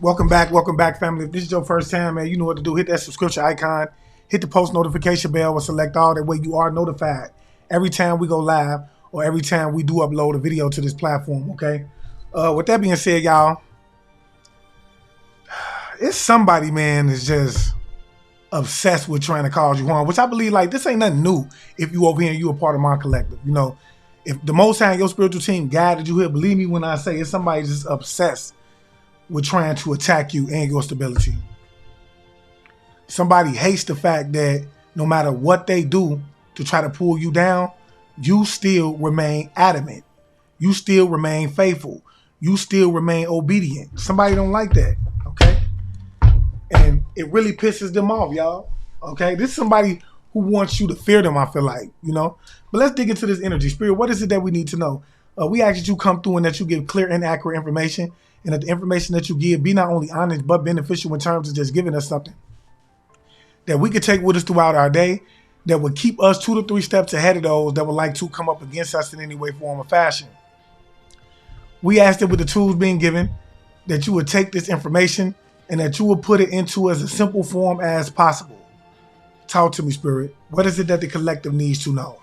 Welcome back, family. If this is your first time, man, you know what to do. Hit that subscription icon, hit the post notification bell, and select all. That way you are notified every time we go live or every time we do upload a video to this platform, okay? With that being said, y'all, it's somebody, man, that's just obsessed with trying to cause you harm, which I believe, like, this ain't nothing new if you over here and you a part of my collective. You know, if the Most High and your spiritual team guided you here, believe me when I say it's somebody just obsessed with trying to attack you and your stability. Somebody hates the fact that no matter what they do to try to pull you down, you still remain adamant. You still remain faithful. You still remain obedient. Somebody don't like that, okay? And it really pisses them off, y'all, okay? This is somebody who wants you to fear them, I feel like, you know? But let's dig into this energy. Spirit, what is it that we need to know? We ask that you come through and that you give clear and accurate information, and that the information that you give be not only honest but beneficial in terms of just giving us something that we could take with us throughout our day, that would keep us 2 to 3 steps ahead of those that would like to come up against us in any way, form, or fashion. We ask that with the tools being given, that you would take this information and that you would put it into as a simple form as possible. Talk to me, Spirit. What is it that the collective needs to know?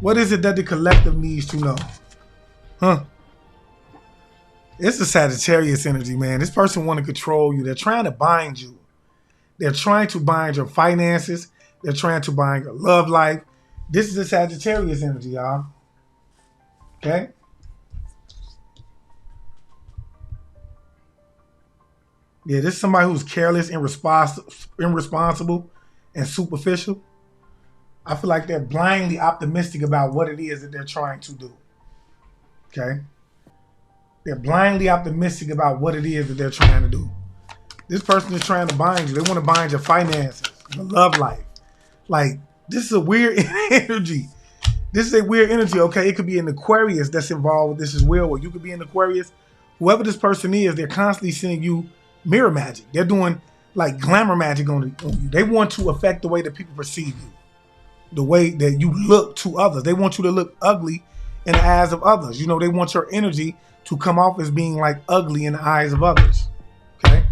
What is it that the collective needs to know? It's a Sagittarius energy, man. This person want to control you. They're trying to bind you. They're trying to bind your finances. They're trying to bind your love life. This is a Sagittarius energy, y'all. Okay? Yeah, this is somebody who's careless, irresponsible, and superficial. I feel like they're blindly optimistic about what it is that they're trying to do. Okay? They're blindly optimistic about what it is that they're trying to do. This person is trying to bind you. They want to bind your finances, your love life. Like, this is a weird energy. This is a weird energy, okay? It could be an Aquarius that's involved with this as well, or you could be an Aquarius. Whoever this person is, they're constantly sending you mirror magic. They're doing, like, glamour magic on you. They want to affect the way that people perceive you, the way that you look to others. They want you to look ugly in the eyes of others. You know, they want your energy to come off as being like ugly in the eyes of others. Okay?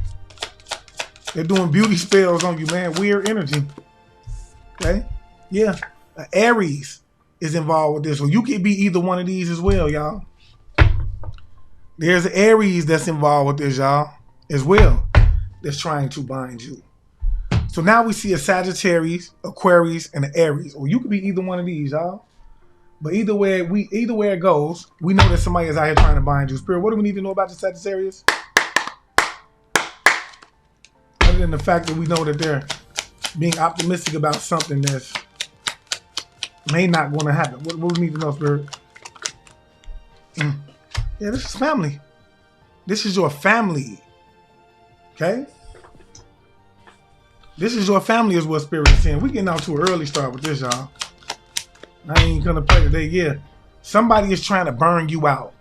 They're doing beauty spells on you, man. Weird energy. Okay? Yeah. Aries is involved with this. So you could be either one of these as well, y'all. There's Aries that's involved with this, y'all, as well, that's trying to bind you. So now we see a Sagittarius, Aquarius, and an Aries. Or you could be either one of these, y'all. But either way it goes, we know that somebody is out here trying to bind you. Spirit, what do we need to know about the Sagittarius? Other than the fact that we know that they're being optimistic about something that's may not going to happen. What do we need to know, Spirit? Yeah, this is family. This is your family. Okay? This is your family is what Spirit is saying. We getting out to an early start with this, y'all. I ain't gonna play today. Yeah, somebody is trying to burn you out.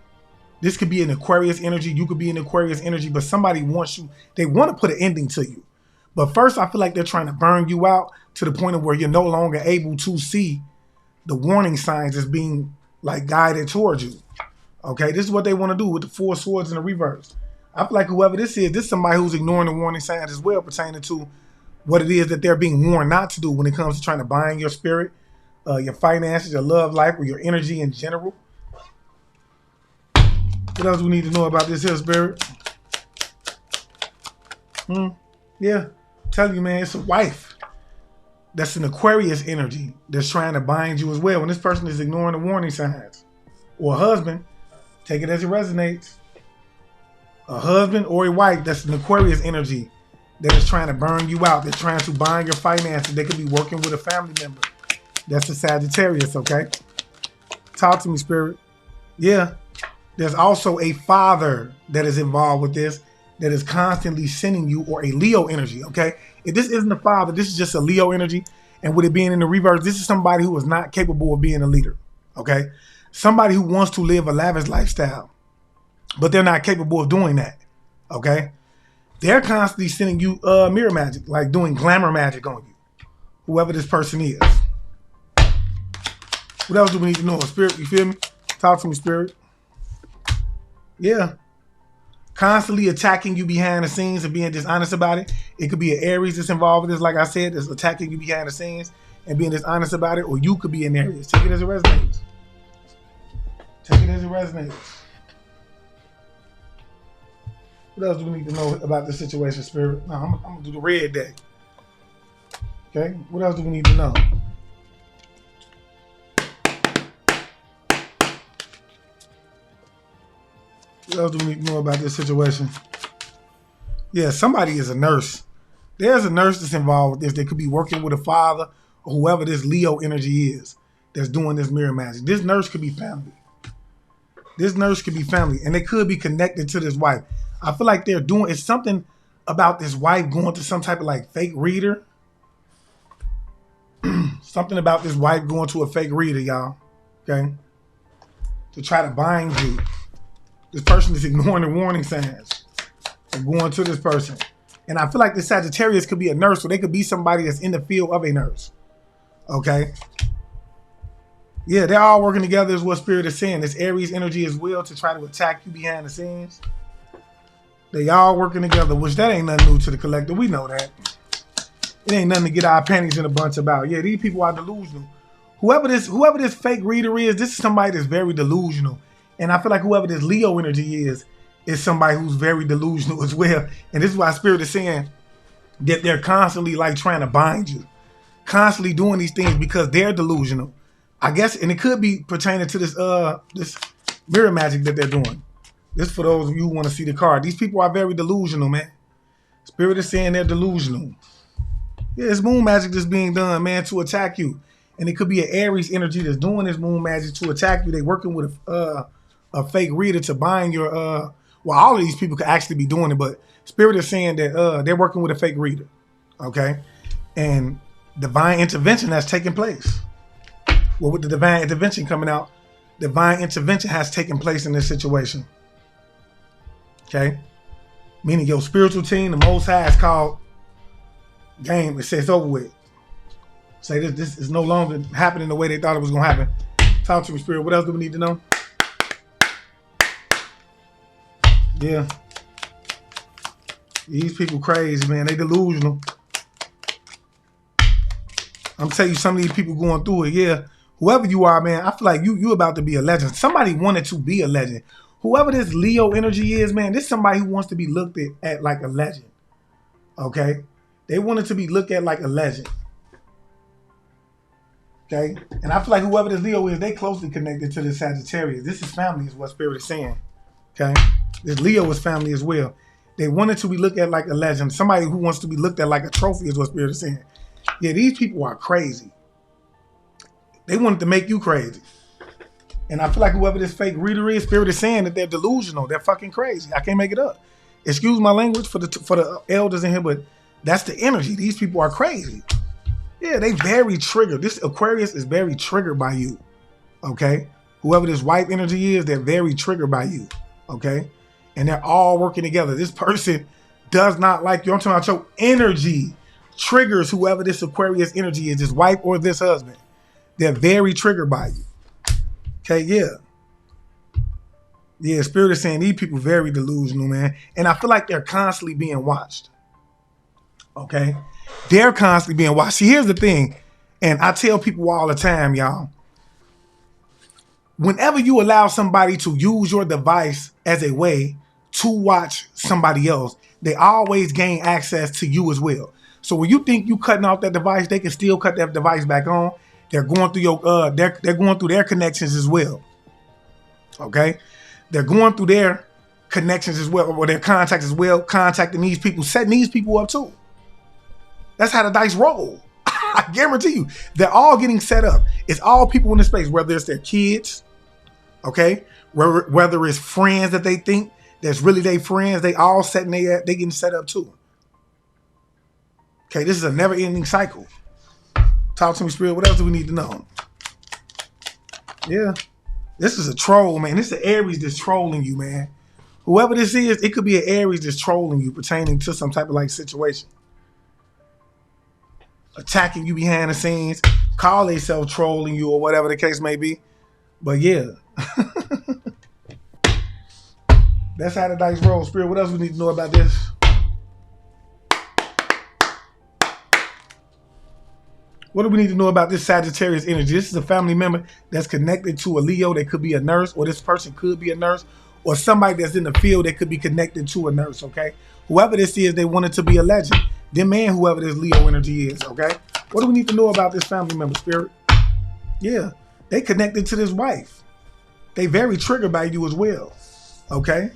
This could be an Aquarius energy. You could be an Aquarius energy, but somebody wants you. They want to put an ending to you. But first, I feel like they're trying to burn you out to the point of where you're no longer able to see the warning signs as being like guided towards you. Okay, this is what they want to do with the 4 swords in the reverse. I feel like whoever this is somebody who's ignoring the warning signs as well, pertaining to what it is that they're being warned not to do when it comes to trying to bind your spirit, your finances, your love life, or your energy in general. What else do we need to know about this here, Spirit? Yeah, tell you, man, it's a wife. That's an Aquarius energy that's trying to bind you as well. When this person is ignoring the warning signs. Or a husband, take it as it resonates. A husband or a wife, that's an Aquarius energy that is trying to burn you out. They're trying to bind your finances. They could be working with a family member. That's a Sagittarius, okay? Talk to me, Spirit. Yeah. There's also a father that is involved with this that is constantly sending you, or a Leo energy, okay? If this isn't a father, this is just a Leo energy. And with it being in the reverse, this is somebody who is not capable of being a leader, okay? Somebody who wants to live a lavish lifestyle, but they're not capable of doing that, okay? They're constantly sending you mirror magic, like doing glamour magic on you, whoever this person is. What else do we need to know? Spirit, you feel me? Talk to me, Spirit. Yeah. Constantly attacking you behind the scenes and being dishonest about it. It could be an Aries that's involved with this, like I said, that's attacking you behind the scenes and being dishonest about it, or you could be an Aries. Take it as it resonates. Take it as it resonates. What else do we need to know about this situation, Spirit? No, I'm going to do the red deck. Okay? What else do we need to know? What else do we need to know about this situation? Yeah, somebody is a nurse. There's a nurse that's involved with this. They could be working with a father or whoever this Leo energy is that's doing this mirror magic. This nurse could be family. This nurse could be family. And they could be connected to this wife. I feel like they're doing, it's something about this wife going to some type of like fake reader. Something about this wife going to a fake reader, y'all. Okay? To try to bind you. This person is ignoring the warning signs and going to this person. And I feel like the Sagittarius could be a nurse, or they could be somebody that's in the field of a nurse. Okay? Yeah, they're all working together is what Spirit is saying. This Aries energy as well to try to attack you behind the scenes. They all working together, which that ain't nothing new to the collective. We know that. It ain't nothing to get our panties in a bunch about. Yeah, these people are delusional. Whoever this fake reader is, this is somebody that's very delusional. And I feel like whoever this Leo energy is somebody who's very delusional as well. And this is why Spirit is saying that they're constantly like trying to bind you. Constantly doing these things because they're delusional. I guess, and it could be pertaining to this mirror magic that they're doing. This for those of you who want to see the card. These people are very delusional, man. Spirit is saying they're delusional. Yeah, it's moon magic that's being done, man, to attack you. And it could be an Aries energy that's doing this moon magic to attack you. They're working with a fake reader to bind your well, all of these people could actually be doing it, but Spirit is saying that they're working with a fake reader. Okay? And divine intervention has taken place. Well, with the divine intervention coming out, divine intervention has taken place in this situation. Okay? Meaning your spiritual team, the Most High, is called game. It says it's over with. Say this is no longer happening the way they thought it was going to happen. Talk to me, Spirit. What else do we need to know? Yeah. These people crazy, man. They delusional. I'm telling you, some of these people going through it. Yeah. Whoever you are, man, I feel like you about to be a legend. Somebody wanted to be a legend. Whoever this Leo energy is, man, this is somebody who wants to be looked at like a legend. Okay? They wanted to be looked at like a legend. Okay? And I feel like whoever this Leo is, they closely connected to this Sagittarius. This is family is what Spirit is saying. Okay? This Leo is family as well. They wanted to be looked at like a legend. Somebody who wants to be looked at like a trophy is what Spirit is saying. Yeah, these people are crazy. They wanted to make you crazy. And I feel like whoever this fake reader is, Spirit is saying that they're delusional. They're fucking crazy. I can't make it up. Excuse my language for the elders in here, but that's the energy. These people are crazy. Yeah, they very triggered. This Aquarius is very triggered by you. Okay? Whoever this wife energy is, they're very triggered by you. Okay? And they're all working together. This person does not like you. I'm talking about your energy triggers whoever this Aquarius energy is, this wife or this husband. They're very triggered by you. Okay, yeah. Yeah, Spirit is saying these people very delusional, man. And I feel like they're constantly being watched. Okay? They're constantly being watched. See, here's the thing. And I tell people all the time, y'all. Whenever you allow somebody to use your device as a way to watch somebody else, they always gain access to you as well. So when you think you cutting off that device, they can still cut that device back on. They're going through your they're going through their connections as well. Okay? They're going through their connections as well, or their contacts as well, contacting these people, setting these people up too. That's how the dice roll. I guarantee you. They're all getting set up. It's all people in this space, whether it's their kids, okay? Whether it's friends that they think that's really their friends, they all they getting set up too. Okay, this is a never-ending cycle. Talk to me, Spirit. What else do we need to know? Yeah. This is a troll, man. This is an Aries that's trolling you, man. Whoever this is, it could be an Aries that's trolling you pertaining to some type of like situation. Attacking you behind the scenes, call themselves trolling you or whatever the case may be. But yeah. That's how the dice roll, Spirit. What else we need to know about this? What do we need to know about this Sagittarius energy? This is a family member that's connected to a Leo that could be a nurse, or this person could be a nurse, or somebody that's in the field that could be connected to a nurse, okay? Whoever this is, they want it to be a legend. Them and whoever this Leo energy is, okay? What do we need to know about this family member, Spirit? Yeah, they connected to this wife. They very triggered by you as well, okay?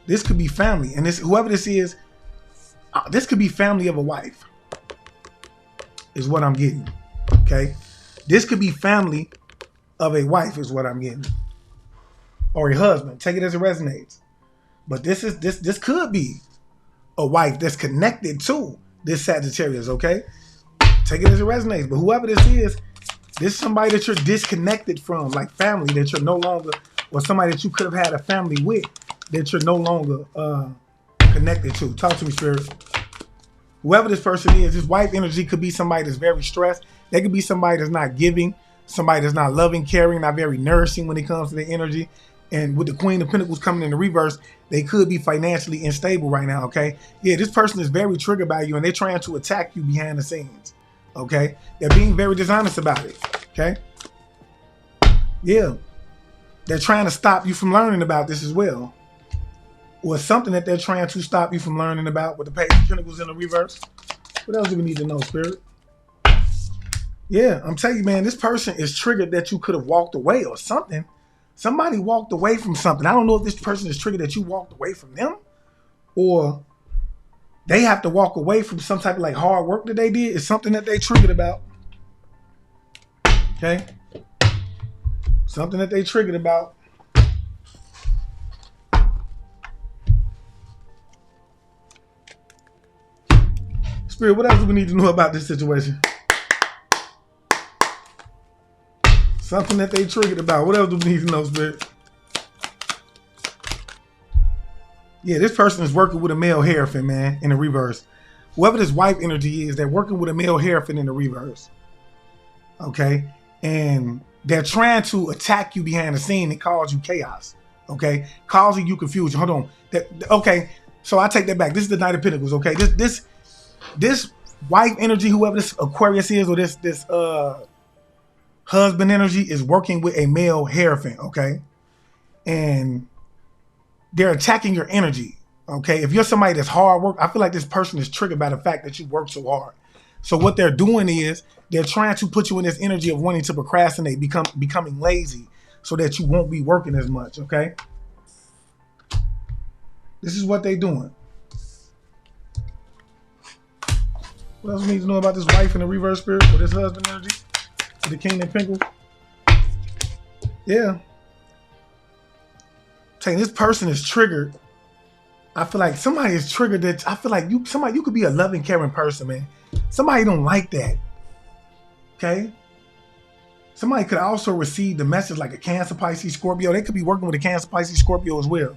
This could be family, and this whoever this is, this could be family of a wife, is what I'm getting, okay? This could be family of a wife is what I'm getting, or a husband. Take it as it resonates. But this could be a wife that's connected to this Sagittarius, okay? Take it as it resonates. But whoever this is somebody that you're disconnected from, like family that you're no longer, or somebody that you could have had a family with that you're no longer connected to. Talk to me, Spirit. Whoever this person is, this wife energy could be somebody that's very stressed. They could be somebody that's not giving, somebody that's not loving, caring, not very nourishing when it comes to the energy. And with the Queen of Pentacles coming in the reverse, they could be financially unstable right now, okay? Yeah, this person is very triggered by you, and they're trying to attack you behind the scenes, okay? They're being very dishonest about it, okay? Yeah, they're trying to stop you from learning about this as well. Or something that they're trying to stop you from learning about with the Page of Pentacles in the reverse. What else do we need to know, Spirit? Yeah, I'm telling you, man, this person is triggered that you could have walked away or something. Somebody walked away from something. I don't know if this person is triggered that you walked away from them, or they have to walk away from some type of like hard work that they did. It's something that they triggered about. Okay? Something that they triggered about. Spirit, what else do we need to know about this situation? Something that they triggered about. What else do we need to know, Spirit? Yeah, this person is working with a male hierophant, man, in the reverse. Whoever this wife energy is, they're working with a male hierophant in the reverse. Okay? And they're trying to attack you behind the scene and cause you chaos. Okay? Causing you confusion. Hold on. Okay, so I take that back. This is the Knight of Pentacles, okay? This wife energy, whoever this Aquarius is, or this husband energy is working with a male hierophant, okay? And they're attacking your energy, okay? If you're somebody that's hard work, I feel like this person is triggered by the fact that you work so hard. So what they're doing is they're trying to put you in this energy of wanting to procrastinate, becoming lazy, so that you won't be working as much, okay? This is what they're doing. What else we need to know about this wife in the reverse, Spirit, or this husband energy? The King of Pentacles. Yeah. Saying this person is triggered. I feel like somebody is triggered that I feel like you could be a loving, caring person, man. Somebody don't like that. Okay? Somebody could also receive the message like a Cancer, Pisces, Scorpio. They could be working with a Cancer, Pisces, Scorpio as well.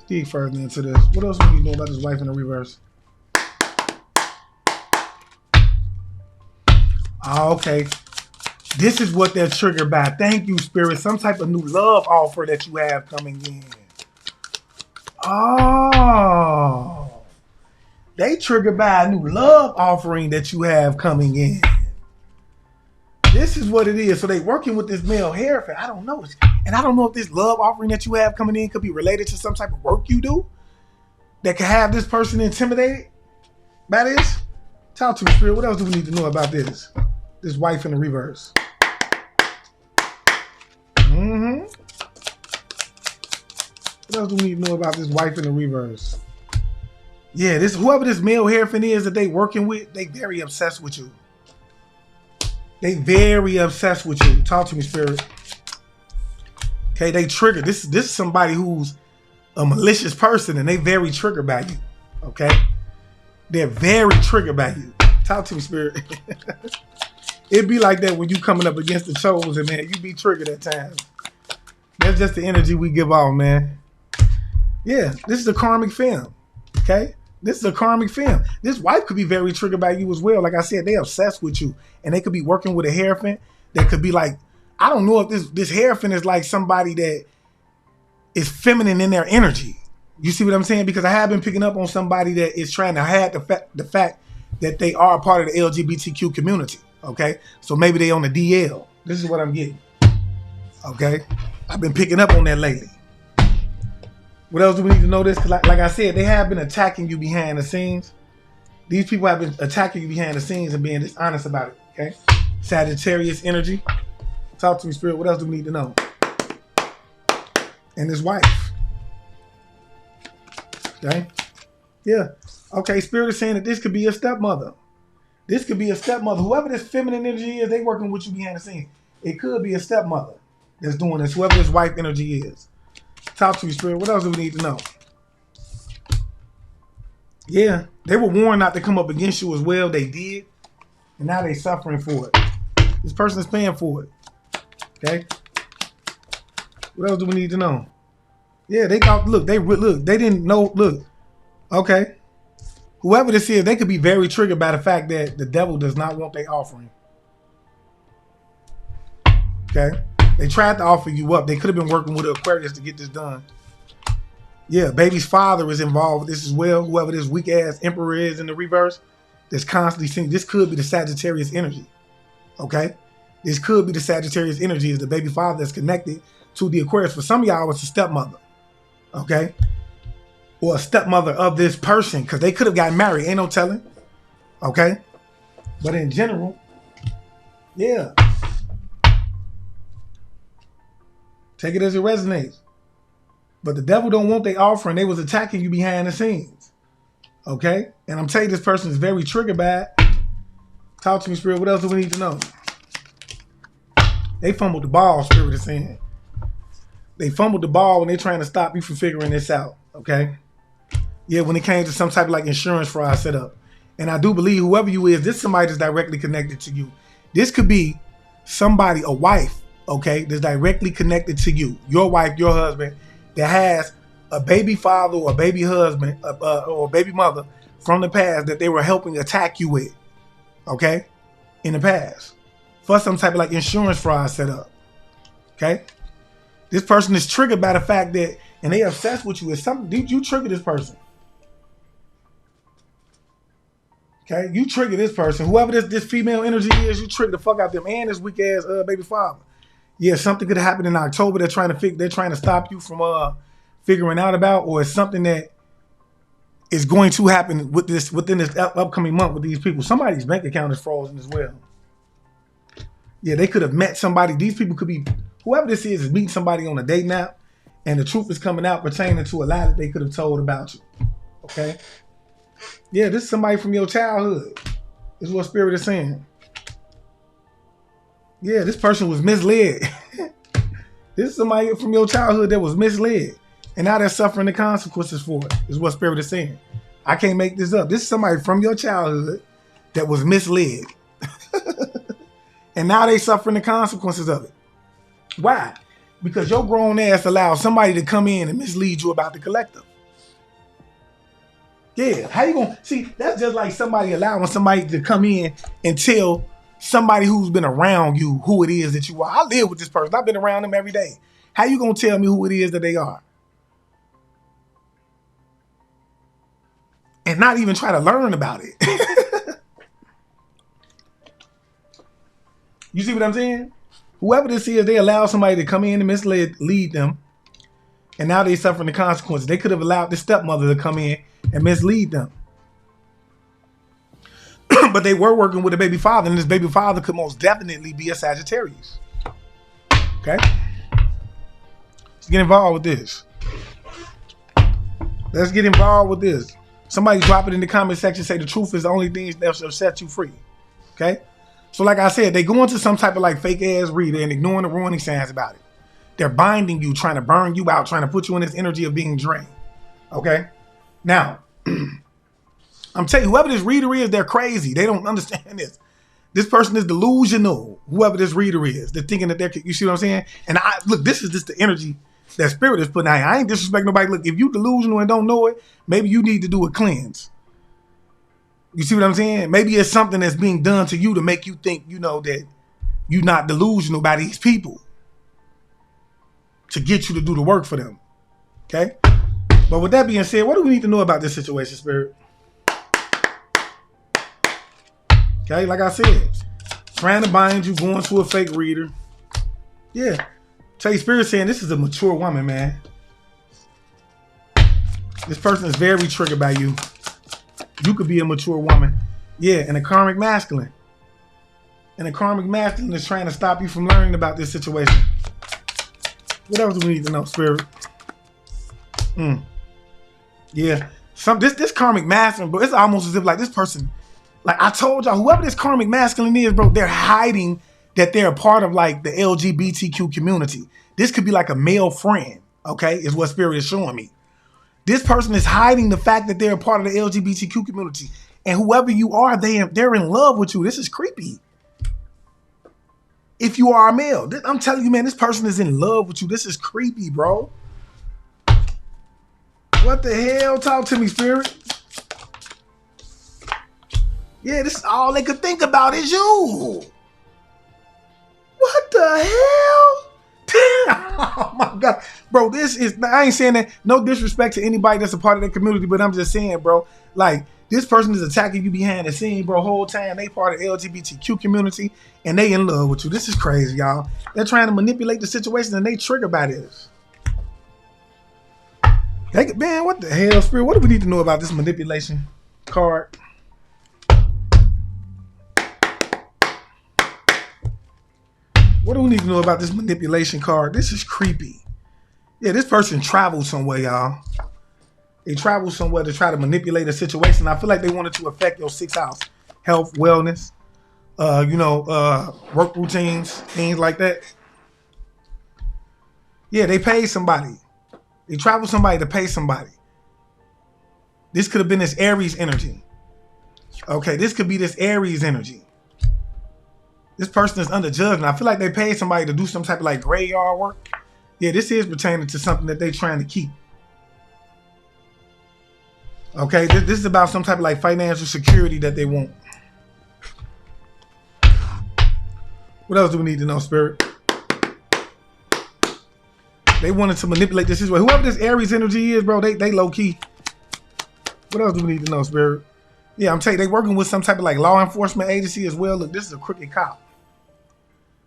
Dig further into this. What else do we need to know about this wife in the reverse? Okay. This is what they're triggered by. Thank you, Spirit. Some type of new love offer that you have coming in. Oh. They triggered by a new love offering that you have coming in. This is what it is. So they working with this male hierophant. I don't know. And I don't know if this love offering that you have coming in could be related to some type of work you do that could have this person intimidated by this. Talk to me, Spirit. What else do we need to know about this? This wife in the reverse. What else do we need to know about this wife in the reverse? Yeah, this whoever this male hierophant is that they working with, they very obsessed with you. They very obsessed with you. Talk to me, Spirit. Okay, they triggered. This is somebody who's a malicious person, and they very triggered by you. Okay, they're very triggered by you. Talk to me, Spirit. It'd be like that when you coming up against the chosen, man. You be triggered at times. That's just the energy we give off, man. Yeah, this is a karmic film. Okay? This is a karmic film. This wife could be very triggered by you as well. Like I said, they obsessed with you. And they could be working with a hierophant that could be like, I don't know if this hierophant is like somebody that is feminine in their energy. You see what I'm saying? Because I have been picking up on somebody that is trying to hide the fact that they are a part of the LGBTQ community. Okay, so maybe they on the DL. This is what I'm getting. Okay, I've been picking up on that lately. What else do we need to know this? Because like I said, they have been attacking you behind the scenes. These people have been attacking you behind the scenes and being dishonest about it. Okay, Sagittarius energy. Talk to me, Spirit. What else do we need to know? And his wife. Okay. Yeah. Okay. Spirit is saying that this could be a stepmother. This could be a stepmother. Whoever this feminine energy is, they working with you behind the scenes. It could be a stepmother that's doing this. Whoever this wife energy is. Talk to me, Spirit. What else do we need to know? Yeah. They were warned not to come up against you as well. They did. And now they suffering for it. This person is paying for it. Okay. What else do we need to know? Yeah, they thought, look, they didn't know, look. Okay. Whoever this is, they could be very triggered by the fact that the devil does not want their offering. Okay. They tried to offer you up. They could have been working with Aquarius to get this done. Yeah, baby's father is involved with this as well. Whoever this weak ass emperor is in the reverse, that's constantly seeing, this could be the Sagittarius energy. Okay. This could be the Sagittarius energy, is the baby father that's connected to the Aquarius. For some of y'all, it's a stepmother. Okay. Or a stepmother of this person, because they could have gotten married. Ain't no telling. Okay. But in general, yeah. Take it as it resonates. But the devil don't want their offering. They was attacking you behind the scenes. Okay. And I'm telling you, this person is very triggered by it. Talk to me, Spirit. What else do we need to know? They fumbled the ball, Spirit is saying. They fumbled the ball when they're trying to stop you from figuring this out. Okay. Yeah, when it came to some type of like insurance fraud setup. And I do believe whoever you is, this is somebody that's directly connected to you. This could be somebody, a wife, okay, that's directly connected to you. Your wife, your husband, that has a baby father or a baby husband or a baby mother from the past that they were helping attack you with. Okay. In the past. For some type of like insurance fraud setup. Okay. This person is triggered by the fact that, and they obsessed with you. It's something, did you trigger this person? Okay, you trigger this person. Whoever this female energy is, you trigger the fuck out them and this weak ass baby father. Yeah, something could have happened in October. They're trying to stop you from figuring out about, or it's something that is going to happen with this within this upcoming month with these people. Somebody's bank account is frozen as well. Yeah, they could have met somebody. These people could be, whoever this is meeting somebody on a dating app, and the truth is coming out pertaining to a lie that they could have told about you. Okay. Yeah, this is somebody from your childhood. This is what Spirit is saying. Yeah, this person was misled. This is somebody from your childhood that was misled. And now they're suffering the consequences for it, is what Spirit is saying. I can't make this up. This is somebody from your childhood that was misled. And now they suffering the consequences of it. Why? Because your grown ass allowed somebody to come in and mislead you about the collective. Yeah, how you gonna see? That's just like somebody allowing somebody to come in and tell somebody who's been around you who it is that you are. I live with this person. I've been around them every day. How you gonna tell me who it is that they are? And not even try to learn about it. You see what I'm saying? Whoever this is, they allow somebody to come in and mislead them. And now they suffering the consequences. They could have allowed the stepmother to come in and mislead them. But they were working with a baby father, and this baby father could most definitely be a Sagittarius. Okay? Let's get involved with this. Let's get involved with this. Somebody drop it in the comment section, say the truth is the only thing that will set you free. Okay? So like I said, they go into some type of like fake ass reader and ignoring the warning signs about it. They're binding you, trying to burn you out, trying to put you in this energy of being drained. Okay? Now, I'm telling you, whoever this reader is, they're crazy. They don't understand this. This person is delusional, whoever this reader is. They're thinking that they're, you see what I'm saying? And look, this is just the energy that Spirit is putting out. I ain't disrespecting nobody. Look, if you delusional and don't know it, maybe you need to do a cleanse. You see what I'm saying? Maybe it's something that's being done to you to make you think, you know, that you're not delusional by these people, to get you to do the work for them. Okay? But with that being said, what do we need to know about this situation, Spirit? Okay, like I said, trying to bind you, going to a fake reader. Yeah. Tell you, Spirit saying this is a mature woman, man. This person is very triggered by you. You could be a mature woman. Yeah, and a karmic masculine. And a karmic masculine is trying to stop you from learning about this situation. What else do we need to know, Spirit? Yeah. This karmic masculine, bro, it's almost as if like this person, like I told y'all, whoever this karmic masculine is, bro, they're hiding that they're a part of like the LGBTQ community. This could be like a male friend, okay, is what Spirit is showing me. This person is hiding the fact that they're a part of the LGBTQ community. And whoever you are, they're in love with you. This is creepy. If you are a male, I'm telling you, man, this person is in love with you. This is creepy, bro. What the hell? Talk to me, Spirit. Yeah, this is all they could think about is you. What the hell? Oh my God. Bro, this is, I ain't saying that, no disrespect to anybody that's a part of that community, but I'm just saying, bro, like, this person is attacking you behind the scene, bro, whole time. They part of the LGBTQ community, and they in love with you. This is crazy, y'all. They're trying to manipulate the situation, and they triggered by this. Man, what the hell, Spirit? What do we need to know about this manipulation card? What do we need to know about this manipulation card? This is creepy. Yeah, this person traveled somewhere, y'all. They traveled somewhere to try to manipulate a situation. I feel like they wanted to affect your 6th house. Health, wellness, work routines, things like that. Yeah, they paid somebody. They traveled somebody to pay somebody. This could have been this Aries energy. Okay, this could be this Aries energy. This person is under judgment. I feel like they paid somebody to do some type of like graveyard work. Yeah, this is pertaining to something that they're trying to keep. Okay, this is about some type of like financial security that they want. What else do we need to know, Spirit? They wanted to manipulate this way. Whoever this Aries energy is, bro, they low key. What else do we need to know, Spirit? Yeah, I'm telling you, they working with some type of like law enforcement agency as well. Look, this is a crooked cop.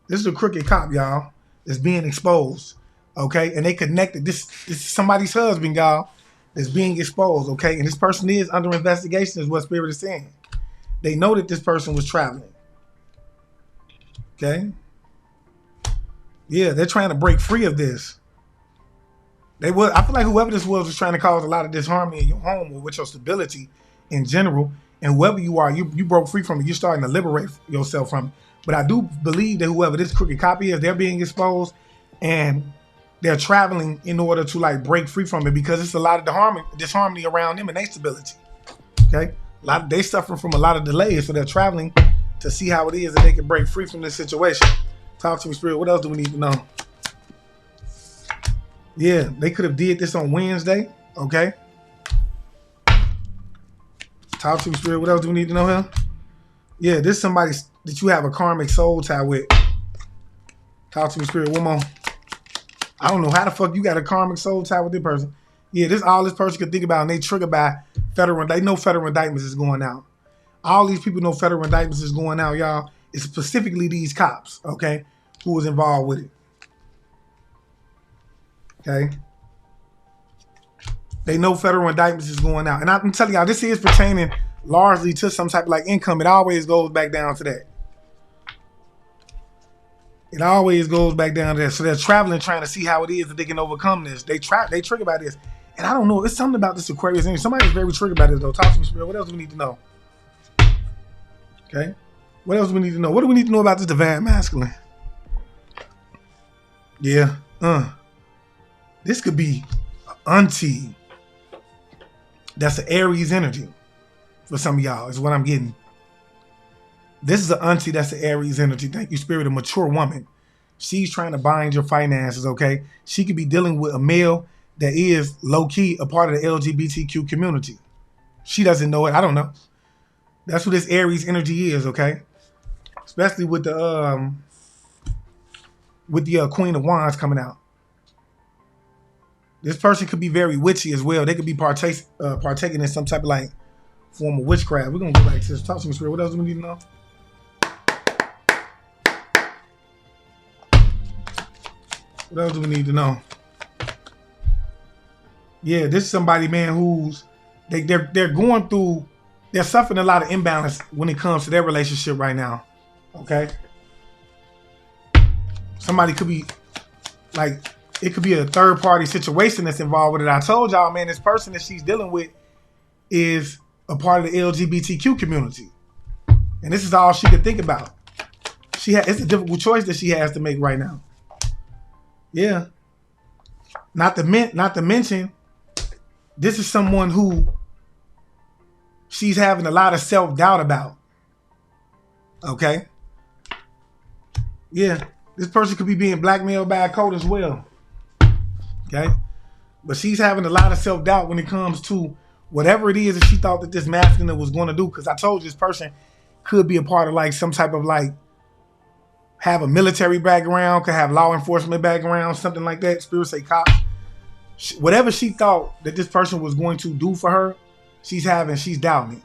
This is a crooked cop, y'all. That's being exposed. Okay, and they connected. This is somebody's husband, y'all. That's being exposed. Okay, and this person is under investigation, is what Spirit is saying. They know that this person was traveling. Okay. Yeah, they're trying to break free of this. I feel like whoever this was trying to cause a lot of disharmony in your home or with your stability in general. And whoever you are, you broke free from it. You're starting to liberate yourself from it. But I do believe that whoever this crooked copy is, they're being exposed and they're traveling in order to like break free from it because it's a lot of disharmony around them and their stability. Okay, they suffering from a lot of delays, so they're traveling to see how it is that they can break free from this situation. Talk to me, Spirit. What else do we need to know? Yeah, they could have did this on Wednesday. Okay. Talk to me, Spirit. What else do we need to know here? Yeah, this is somebody that you have a karmic soul tie with. Talk to me, Spirit. One more. I don't know how the fuck you got a karmic soul tie with this person. Yeah, this all this person could think about, and they triggered by federal. They know federal indictments is going out. All these people know federal indictments is going out, y'all. It's specifically these cops, okay, who was involved with it. Okay. They know federal indictments is going out. And I'm telling y'all, this is pertaining largely to some type of like income. It always goes back down to that. It always goes back down to that. So they're traveling, trying to see how it is that they can overcome this. They triggered by this. And I don't know. It's something about this Aquarius energy. Somebody's very triggered by this, though. Talk to me, Spirit. What else do we need to know? Okay. What else do we need to know? What do we need to know about this divine masculine? Yeah. This could be an auntie. That's an Aries energy for some of y'all, is what I'm getting. This is an auntie that's an Aries energy. Thank you, Spirit, a mature woman. She's trying to bind your finances, okay? She could be dealing with a male that is low-key a part of the LGBTQ community. She doesn't know it. I don't know. That's what this Aries energy is, okay? Especially with the Queen of Wands coming out. This person could be very witchy as well. They could be partaking in some type of like form of witchcraft. We're gonna go back to this. Talk to me, Spirit. What else do we need to know? What else do we need to know? Yeah, this is somebody, man, who's they're going through, they're suffering a lot of imbalance when it comes to their relationship right now. Okay. Somebody could be like, it could be a third party situation that's involved with it. I told y'all, man, this person that she's dealing with is a part of the LGBTQ community. And this is all she could think about. It's a difficult choice that she has to make right now. Yeah. Not to mention, this is someone who she's having a lot of self-doubt about. Okay? Yeah. This person could be being blackmailed by a cult as well. Okay? But she's having a lot of self-doubt when it comes to whatever it is that she thought that this masculine was going to do. Because I told you this person could be a part of like some type of like, have a military background, could have law enforcement background, something like that, spirit say cops. Whatever she thought that this person was going to do for her, she's doubting it.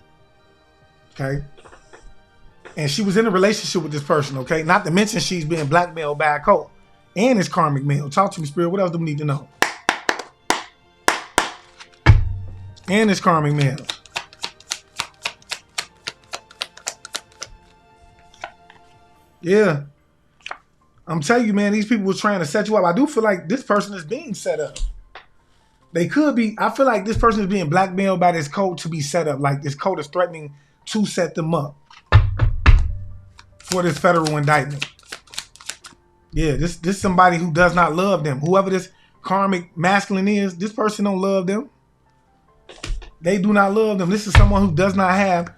Okay? And she was in a relationship with this person, okay? Not to mention she's being blackmailed by a cult. And it's karmic mail. Talk to me, Spirit. What else do we need to know? And it's karmic mail. Yeah. I'm telling you, man, these people were trying to set you up. I do feel like this person is being set up. They could be. I feel like this person is being blackmailed by this cult to be set up. Like this cult is threatening to set them up for this federal indictment. Yeah, this somebody who does not love them. Whoever this karmic masculine is, this person don't love them. They do not love them. This is someone who does not have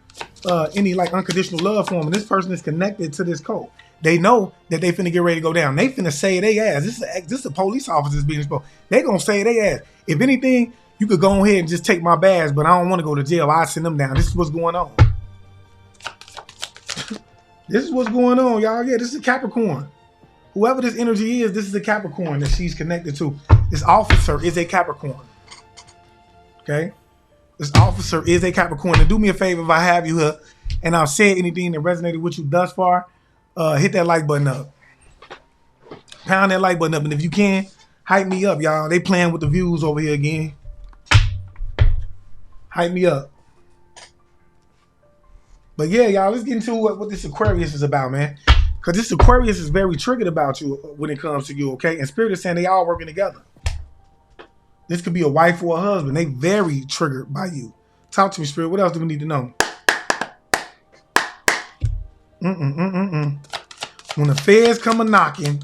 any like unconditional love for them. And this person is connected to this cult. They know that they finna get ready to go down. They finna say they ass. This is a police officer's being exposed. They gonna say they ass. If anything, you could go ahead and just take my badge, but I don't want to go to jail. I send them down. This is what's going on. This is what's going on, y'all. Yeah, this is a Capricorn. Whoever this energy is, this is a Capricorn that she's connected to. This officer is a Capricorn. Okay? This officer is a Capricorn. And do me a favor if I have you here and I've said anything that resonated with you thus far, hit that like button up. Pound that like button up. And if you can, hype me up, y'all. They playing with the views over here again. Hype me up. But yeah, y'all, let's get into what this Aquarius is about, man. Because this Aquarius is very triggered about you when it comes to you, okay? And Spirit is saying they all working together. This could be a wife or a husband. They very triggered by you. Talk to me, Spirit. What else do we need to know? When the feds come a-knocking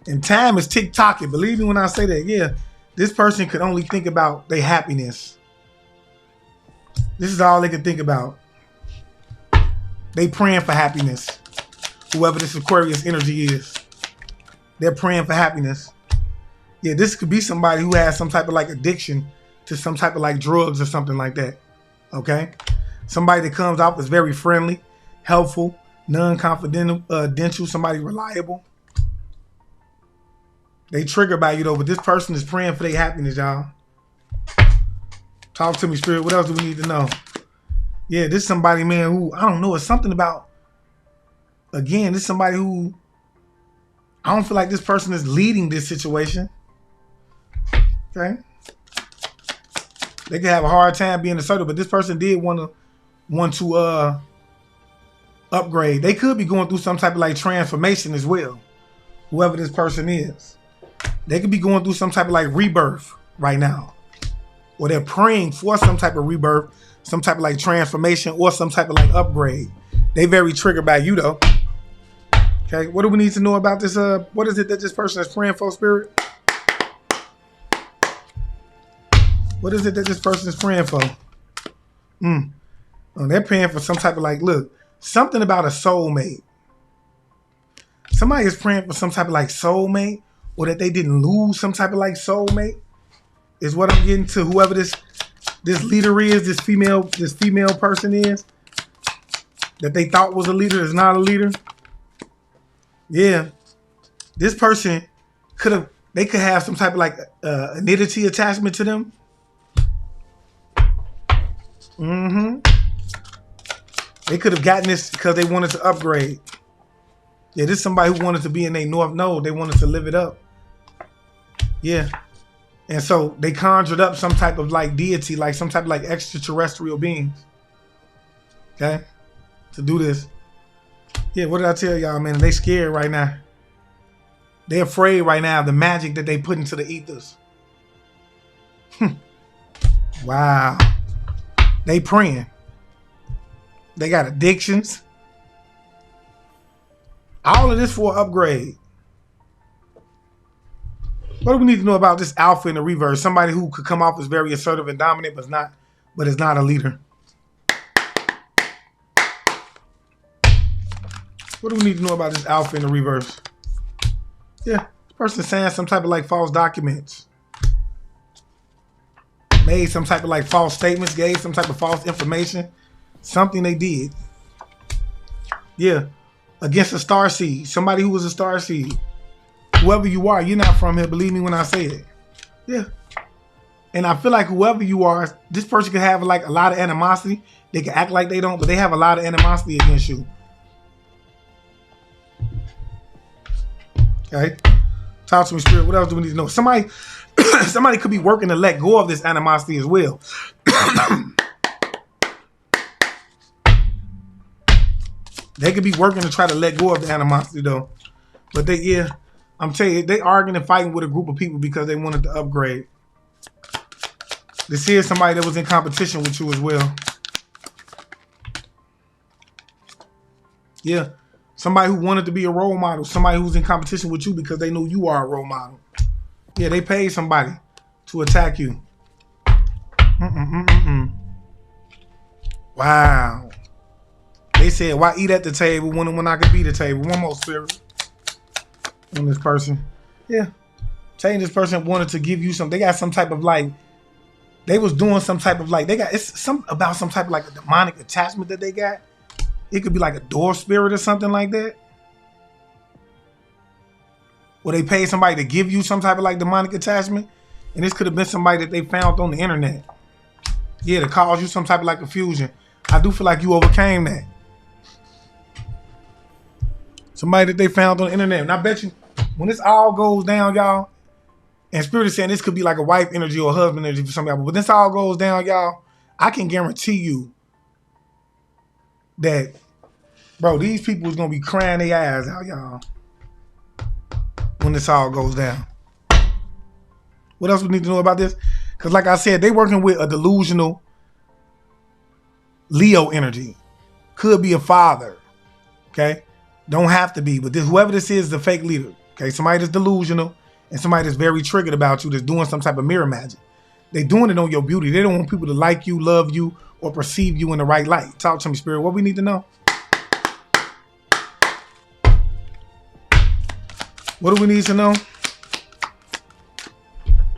and time is tick-tocking, believe me when I say that, yeah, this person could only think about their happiness. This is all they can think about. They praying for happiness. Whoever this Aquarius energy is, they're praying for happiness. Yeah, this could be somebody who has some type of like addiction to some type of like drugs or something like that. Okay? Somebody that comes off as very friendly, helpful, non-confidential, somebody reliable. They triggered by you though, but this person is praying for their happiness, y'all. Talk to me, Spirit. What else do we need to know? Yeah, this is somebody, man, who, I don't know, it's something about, again, this is somebody who, I don't feel like this person is leading this situation. Okay? They could have a hard time being assertive, but this person did want to upgrade. They could be going through some type of like transformation as well. Whoever this person is. They could be going through some type of like rebirth right now. Or they're praying for some type of rebirth, some type of like transformation, or some type of like upgrade. They very triggered by you though. Okay, what do we need to know about this? What is it that this person is praying for, Spirit? What is it that this person is praying for? Oh, they're praying for some type of like, look, something about a soulmate. Somebody is praying for some type of like soulmate, or that they didn't lose some type of like soulmate, is what I'm getting to. Whoever this leader is, this female person is, that they thought was a leader is not a leader. Yeah, this person could have They could have some type of like identity attachment to them. They could have gotten this because they wanted to upgrade. Yeah, this is somebody who wanted to be in their North Node. They wanted to live it up. Yeah. And so they conjured up some type of like deity, like some type of like extraterrestrial beings. Okay? To do this. Yeah, what did I tell y'all, man? They scared right now. They're afraid right now of the magic that they put into the ethers. Wow. They praying. They got addictions. All of this for an upgrade. What do we need to know about this alpha in the reverse? Somebody who could come off as very assertive and dominant, but is not a leader. What do we need to know about this alpha in the reverse? Yeah, this person saying some type of like false documents. Made some type of like false statements, gave some type of false information. Something they did. Yeah. Against a star seed. Somebody who was a star seed. Whoever you are, you're not from here. Believe me when I say it. Yeah. And I feel like whoever you are, this person could have like a lot of animosity. They can act like they don't, but they have a lot of animosity against you. Okay. Talk to me, Spirit. What else do we need to know? Somebody could be working to let go of this animosity as well. They could be working to try to let go of the animosity though. But I'm telling you, they arguing and fighting with a group of people because they wanted to upgrade. This is somebody that was in competition with you as well. Yeah. Somebody who wanted to be a role model. Somebody who's in competition with you because they know you are a role model. Yeah, they paid somebody to attack you. Wow. They said, why eat at the table when I could be the table? One more, Spirit. On this person. Yeah. Saying this person wanted to give you some. They got some type of like, they was doing some type of like, it's some about some type of like a demonic attachment that they got. It could be like a door spirit or something like that. Or they paid somebody to give you some type of like demonic attachment. And this could have been somebody that they found on the internet. Yeah, to cause you some type of like confusion. I do feel like you overcame that. Somebody that they found on the internet. And I bet you, when this all goes down, y'all, and Spirit is saying this could be like a wife energy or a husband energy for some y'all, but when this all goes down, y'all, I can guarantee you that, bro, these people is going to be crying their eyes out, y'all, when this all goes down. What else we need to know about this? Because like I said, they working with a delusional Leo energy. Could be a father, okay? Don't have to be, but whoever this is the fake leader, okay? Somebody that's delusional and somebody that's very triggered about you, that's doing some type of mirror magic. They doing it on your beauty. They don't want people to like you, love you, or perceive you in the right light. Talk to me, Spirit. What we need to know? What do we need to know?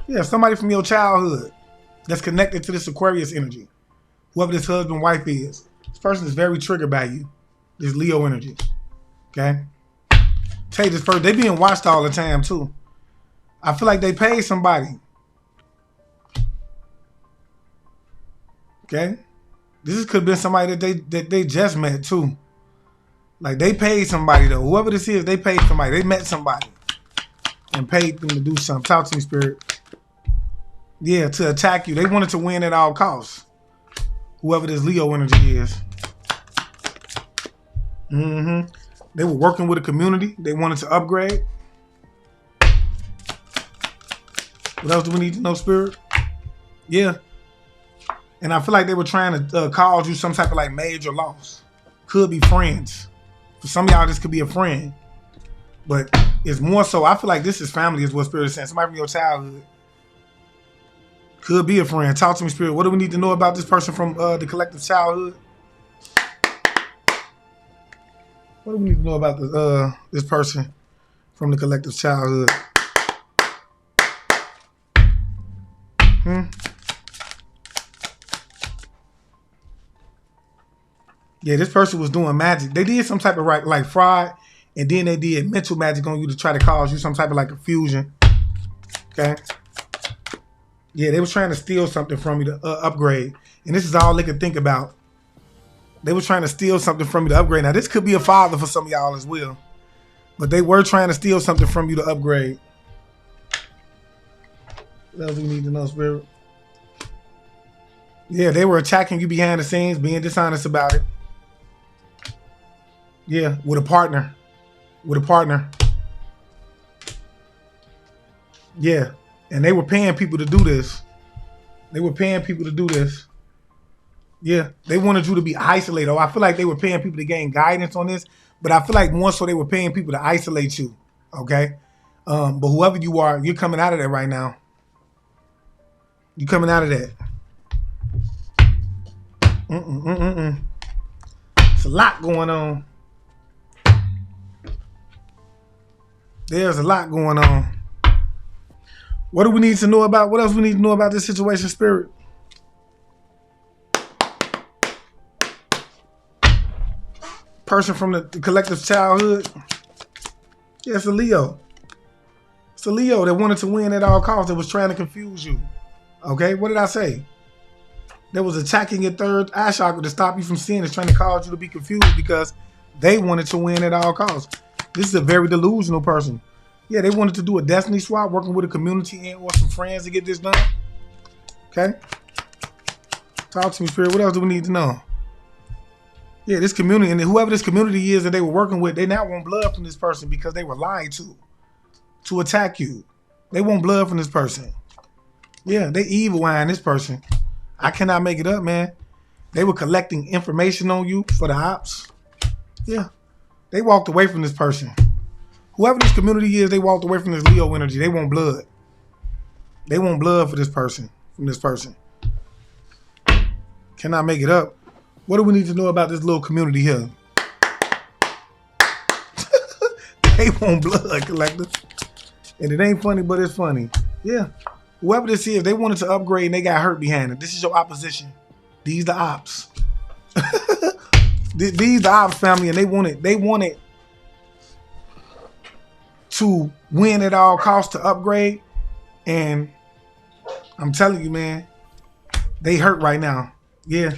Yeah, somebody from your childhood that's connected to this Aquarius energy. Whoever this husband, wife is. This person is very triggered by you. This Leo energy. Okay? Tell you this person, they being watched all the time too. I feel like they paid somebody. Okay? This could have been somebody that they just met too. Like they paid somebody though. Whoever this is, they paid somebody. They met somebody and paid them to do something. Talk to me, Spirit. Yeah, to attack you. They wanted to win at all costs. Whoever this Leo energy is. They were working with a community. They wanted to upgrade. What else do we need to know, Spirit? Yeah. And I feel like they were trying to cause you some type of like major loss. Could be friends. For some of y'all, this could be a friend. But it's more so, I feel like this is family is what Spirit is saying. Somebody from your childhood. Could be a friend. Talk to me, Spirit. What do we need to know about this person from the collective childhood? What do we need to know about this person from the collective childhood? Yeah, this person was doing magic. They did some type of like fraud, and then they did mental magic on you to try to cause you some type of like confusion. Okay. Yeah, they was trying to steal something from you to upgrade. And this is all they could think about. They were trying to steal something from you to upgrade. Now, this could be a father for some of y'all as well. But they were trying to steal something from you to upgrade. What else do we need to know, Spirit? Yeah, they were attacking you behind the scenes, being dishonest about it. Yeah, with a partner. With a partner. Yeah. And they were paying people to do this. They were paying people to do this. Yeah. They wanted you to be isolated. Oh, I feel like they were paying people to gain guidance on this, but I feel like more so they were paying people to isolate you. Okay? But whoever you are, you're coming out of that right now. You're coming out of that. It's a lot going on. There's a lot going on. What do we need to know about? What else we need to know about this situation, Spirit? Person from the collective childhood. Yeah, it's a Leo. It's a Leo that wanted to win at all costs, that was trying to confuse you. Okay, what did I say? That was attacking your third eye chakra to stop you from seeing. It's trying to cause you to be confused because they wanted to win at all costs. This is a very delusional person. Yeah, they wanted to do a destiny swap, working with a community and or some friends to get this done. Okay? Talk to me, Spirit. What else do we need to know? Yeah, this community, and whoever this community is that they were working with, they now want blood from this person because they were lied to attack you. They want blood from this person. Yeah, they evil eyeing this person. I cannot make it up, man. They were collecting information on you for the ops. Yeah, they walked away from this person. Whoever this community is, they walked away from this Leo energy. They want blood. They want blood for this person, from this person. Cannot make it up. What do we need to know about this little community here? They want blood, collective. And it ain't funny, but it's funny. Yeah. Whoever this is, they wanted to upgrade and they got hurt behind it. This is your opposition. These the ops. These the ops family, and they wanted to win at all costs to upgrade. And I'm telling you, man, they hurt right now. Yeah.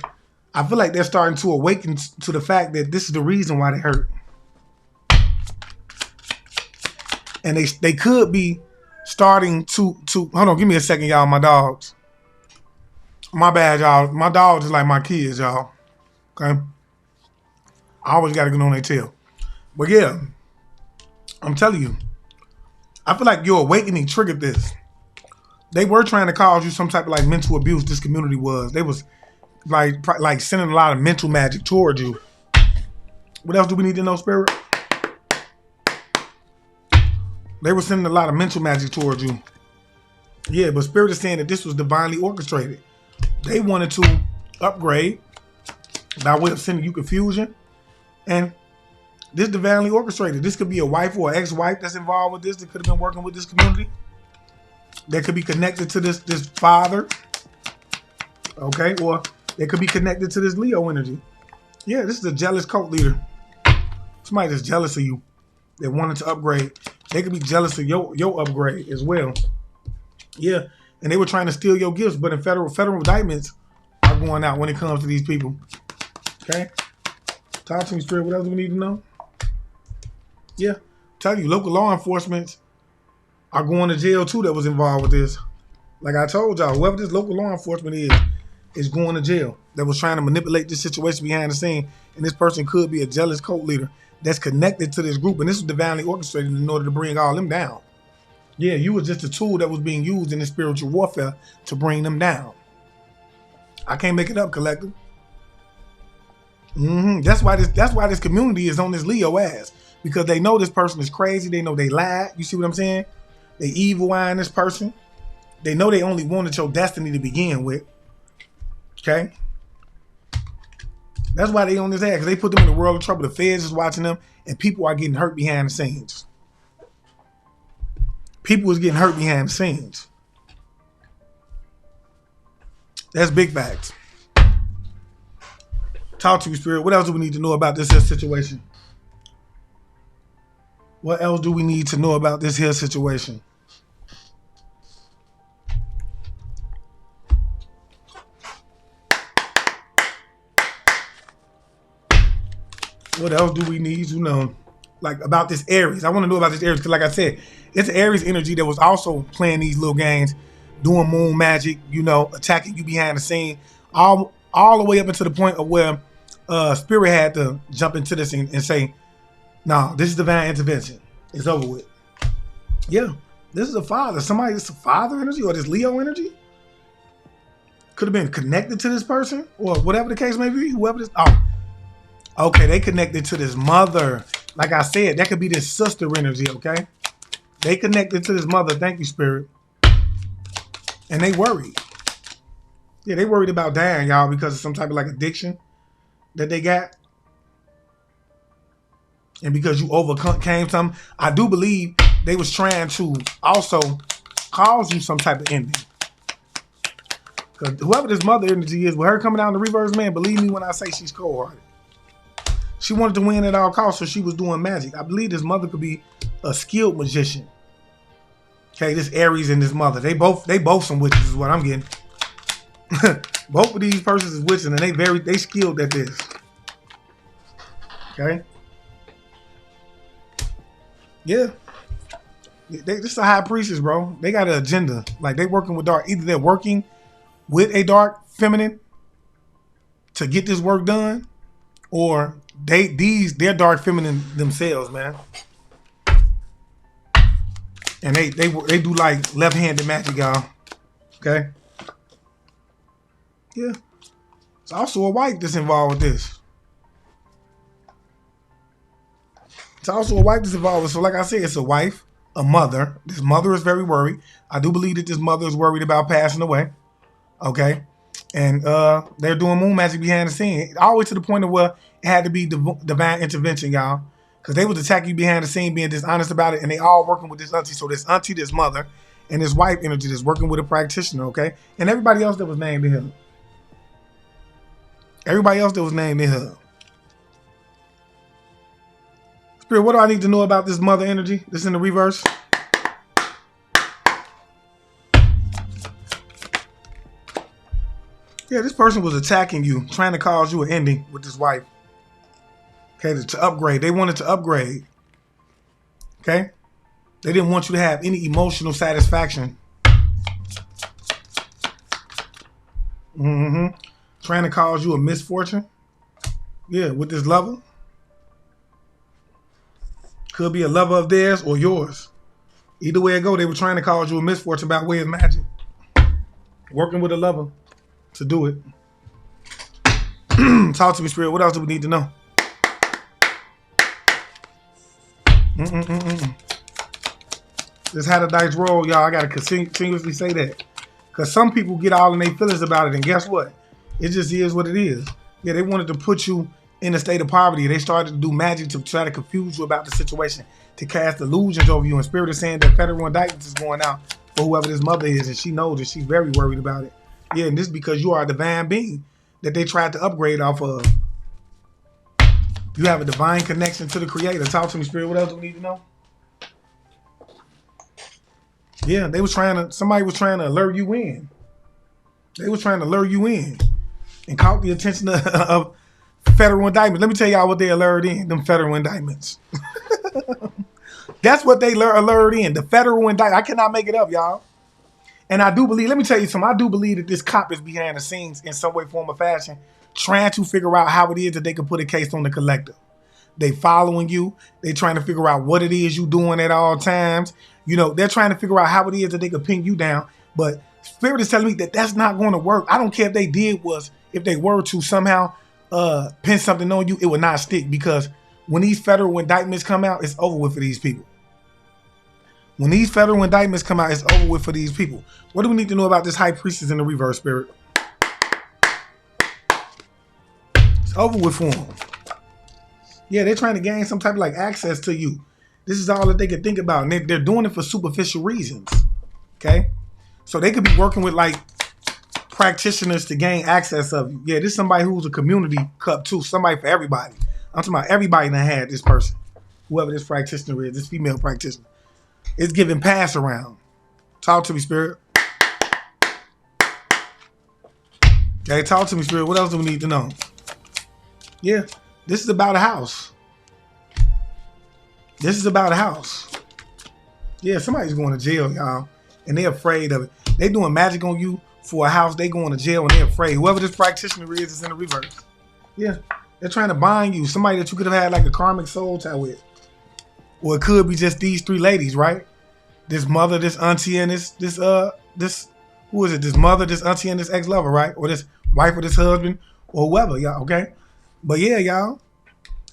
I feel like they're starting to awaken to the fact that this is the reason why they hurt. And they could be starting to hold on, give me a second, y'all. My dogs. My bad, y'all. My dogs is like my kids, y'all. Okay? I always got to get on their tail. But yeah, I'm telling you, I feel like your awakening triggered this. They were trying to cause you some type of like mental abuse. This community was. They was like sending a lot of mental magic towards you. What else do we need to know, Spirit? They were sending a lot of mental magic towards you. Yeah, but Spirit is saying that this was divinely orchestrated. They wanted to upgrade by way of sending you confusion. And this divinely orchestrated. This could be a wife or ex-wife that's involved with this. That could have been working with this community. That could be connected to this father. Okay, or they could be connected to this Leo energy. Yeah, this is a jealous cult leader. Somebody that's jealous of you. That wanted to upgrade. They could be jealous of your upgrade as well. Yeah, and they were trying to steal your gifts, but in federal indictments are going out when it comes to these people. Okay? Talk to me, Spirit. What else do we need to know? Yeah. Tell you, local law enforcement are going to jail too that was involved with this. Like I told y'all, whoever this local law enforcement is going to jail. That was trying to manipulate this situation behind the scene. And this person could be a jealous cult leader that's connected to this group. And this was divinely orchestrated in order to bring all them down. Yeah, you was just a tool that was being used in the spiritual warfare to bring them down. I can't make it up, collective. That's why this community is on this Leo ass. Because they know this person is crazy. They know they lied. You see what I'm saying? They evil eyeing this person. They know they only wanted your destiny to begin with. Okay? That's why they on this ass. Because they put them in the world of trouble. The feds is watching them. And people are getting hurt behind the scenes. People is getting hurt behind the scenes. That's big facts. Talk to you, Spirit. What else do we need to know about this here situation? What else do we need to know about this here situation? What else do we need to know? Like about this Aries. I want to know about this Aries because, like I said, it's Aries energy that was also playing these little games, doing moon magic, you know, attacking you behind the scene, all the way up into the point of where Spirit had to jump into this and say, "No, this is divine intervention. It's over with." Yeah, this is a father. Somebody, this is a father energy or this Leo energy. Could have been connected to this person or whatever the case may be. Whoever this. Oh, okay, they connected to this mother. Like I said, that could be this sister energy, okay? They connected to this mother. Thank you, Spirit. And they worried. Yeah, they worried about dying, y'all, because of some type of like addiction that they got. And because you overcame something. I do believe they was trying to also cause you some type of ending. Because whoever this mother energy is, with her coming out in the reverse, man, believe me when I say she's cold-hearted. She wanted to win at all costs, so she was doing magic. I believe this mother could be a skilled magician. Okay, this Aries and this mother. They both some witches is what I'm getting. Both of these persons is witches and they skilled at this. Okay? Yeah. This is a high priestess, bro. They got an agenda. Like they working with dark. Either they're working with a dark feminine to get this work done, or they're dark feminine themselves, man. And they do like left-handed magic, y'all. Okay? Yeah. It's also a wife that's involved with this. It's also a wife that's involved with. So like I said, it's a wife, a mother. This mother is very worried. I do believe that this mother is worried about passing away. Okay? And they're doing moon magic behind the scene. All the way to the point of where it had to be divine intervention, y'all. Because they was attacking you behind the scene, being dishonest about it, and they all working with this auntie. So this auntie, this mother, and this wife energy that's working with a practitioner, okay? And everybody else that was named in here. Everybody else that was named in here. Spirit, what do I need to know about this mother energy? This in the reverse. Yeah, this person was attacking you, trying to cause you an ending with this wife. Okay, to upgrade. They wanted to upgrade. Okay? They didn't want you to have any emotional satisfaction. Mm-hmm. Trying to cause you a misfortune. Yeah, with this lover. Could be a lover of theirs or yours. Either way it go, they were trying to cause you a misfortune by way of magic. Working with a lover to do it. Talk to me, Spirit. What else do we need to know? Just had a dice roll, y'all. I gotta continuously say that, because some people get all in their feelings about it, and guess what? It just is what it is. Yeah, they wanted to put you in a state of poverty. They started to do magic to try to confuse you about the situation, to cast illusions over you. And Spirit is saying that federal indictment is going out for whoever this mother is, and she knows that she's very worried about it. Yeah, and this is because you are a divine being that they tried to upgrade off of. You have a divine connection to the Creator. Talk to me, Spirit. What else do we need to know? Yeah, somebody was trying to lure you in. They was trying to lure you in and caught the attention of federal indictments. Let me tell y'all what they lured in, them federal indictments. That's what they lured in, the federal indictment. I cannot make it up, y'all. And I do believe, let me tell you something, I do believe that this cop is behind the scenes in some way, form, or fashion, trying to figure out how it is that they can put a case on the collector. They following you. They trying to figure out what it is you doing at all times. You know, they're trying to figure out how it is that they can pin you down. But Spirit is telling me that that's not going to work. I don't care if they were to somehow pin something on you, it would not stick, because when these federal indictments come out, it's over with for these people. When these federal indictments come out, it's over with for these people. What do we need to know about this high priestess in the reverse, Spirit? It's over with for them. Yeah, they're trying to gain some type of like access to you. This is all that they can think about. And they're doing it for superficial reasons. Okay? So they could be working with like practitioners to gain access of you. Yeah, this is somebody who's a community cup too. Somebody for everybody. I'm talking about everybody that had this person. Whoever this practitioner is, this female practitioner. It's giving pass around. Talk to me, Spirit. Okay, talk to me, Spirit. What else do we need to know? Yeah. This is about a house. This is about a house. Yeah, somebody's going to jail, y'all. And they're afraid of it. They doing magic on you for a house. They going to jail and they're afraid. Whoever this practitioner is in the reverse. Yeah. They're trying to bind you. Somebody that you could have had like a karmic soul tie with. Or it could be just these three ladies, right? This mother, this auntie, and this who is it? This mother, this auntie, and this ex-lover, right? Or this wife or this husband or whoever, y'all, okay? But yeah, y'all.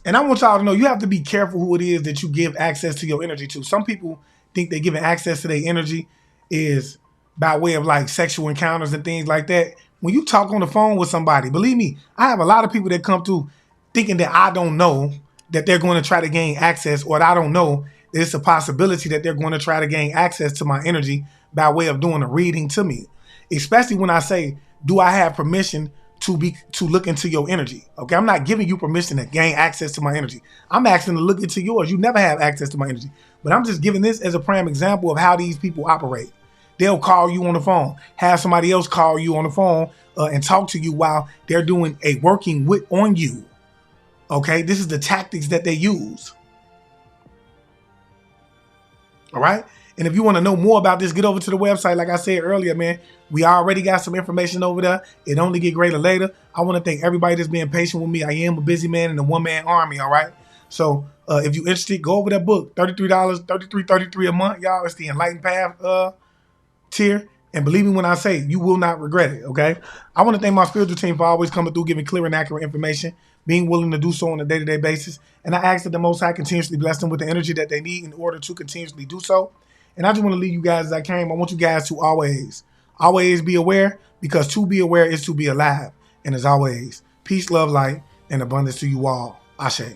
And I want y'all to know you have to be careful who it is that you give access to your energy to. Some people think they giving access to their energy is by way of like sexual encounters and things like that. When you talk on the phone with somebody, believe me, I have a lot of people that come through thinking that I don't know that they're going to try to gain access, or that I don't know that it's a possibility that they're going to try to gain access to my energy by way of doing a reading to me. Especially when I say, do I have permission to look into your energy? Okay, I'm not giving you permission to gain access to my energy. I'm asking to look into yours. You never have access to my energy. But I'm just giving this as a prime example of how these people operate. They'll call you on the phone, have somebody else call you on the phone and talk to you while they're doing a working with on you. Okay, this is the tactics that they use. All right. And if you want to know more about this, get over to the website. Like I said earlier, man, we already got some information over there. It only get greater later. I want to thank everybody that's being patient with me. I am a busy man in a one-man army. All right. So if you're interested, go over that book. $33, $33 a month, y'all. It's the Enlightened Path tier. And believe me when I say you will not regret it. Okay. I want to thank my spiritual team for always coming through, giving clear and accurate information, being willing to do so on a day-to-day basis. And I ask that the Most High continuously bless them with the energy that they need in order to continuously do so. And I just want to leave you guys as I came. I want you guys to always be aware, because to be aware is to be alive. And as always, peace, love, light, and abundance to you all. Ashe.